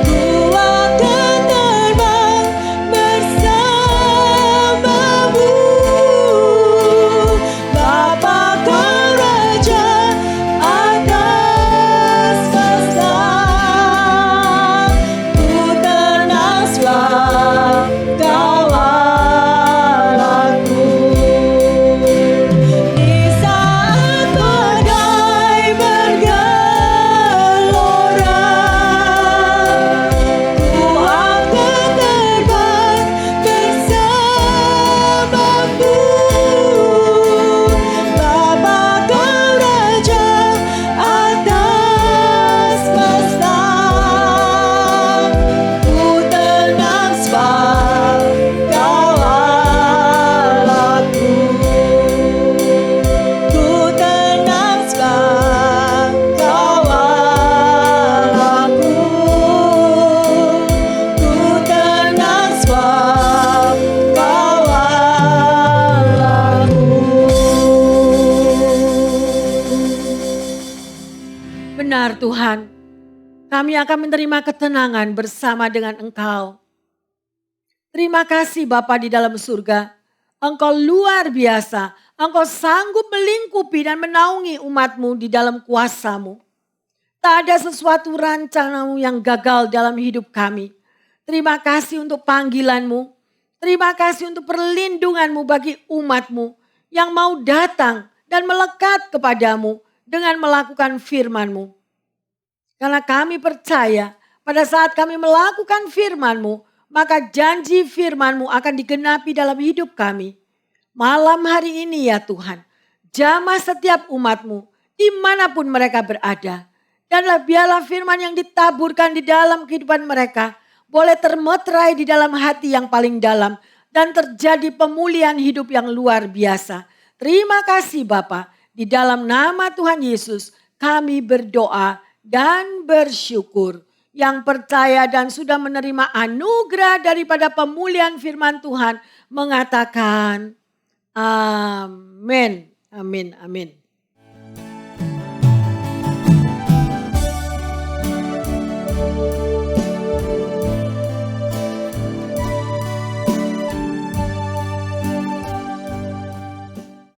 Ku akan terbang bersama-Mu, Bapa Kau Raja atas semesta. Ku tenang sebab Kau Allahku. Di saat badai bergelora, ku akan terbang bersama-Mu, Bapa Kau Raja atas semesta. Ku tenang sebab Kau Allahku. Ku tenang sebab Kau Allahku. Ku tenang sebab Kau Allahku. Benar Tuhan. Kami akan menerima ketenangan bersama dengan Engkau. Terima kasih Bapa di dalam surga. Engkau luar biasa. Engkau sanggup melingkupi dan menaungi umat-Mu di dalam kuasa-Mu. Tak ada sesuatu rencana-Mu yang gagal dalam hidup kami. Terima kasih untuk panggilan-Mu. Terima kasih untuk perlindungan-Mu bagi umat-Mu yang mau datang dan melekat kepadamu dengan melakukan firman-Mu. Karena kami percaya pada saat kami melakukan firman-Mu, maka janji firman-Mu akan digenapi dalam hidup kami. Malam hari ini ya Tuhan, jamah setiap umat-Mu dimanapun mereka berada. Dan biarlah firman yang ditaburkan di dalam kehidupan mereka boleh termeterai di dalam hati yang paling dalam. Dan terjadi pemulihan hidup yang luar biasa. Terima kasih Bapa, di dalam nama Tuhan Yesus kami berdoa dan bersyukur. Yang percaya dan sudah menerima anugerah daripada pemulihan firman Tuhan mengatakan amin, amin, amin.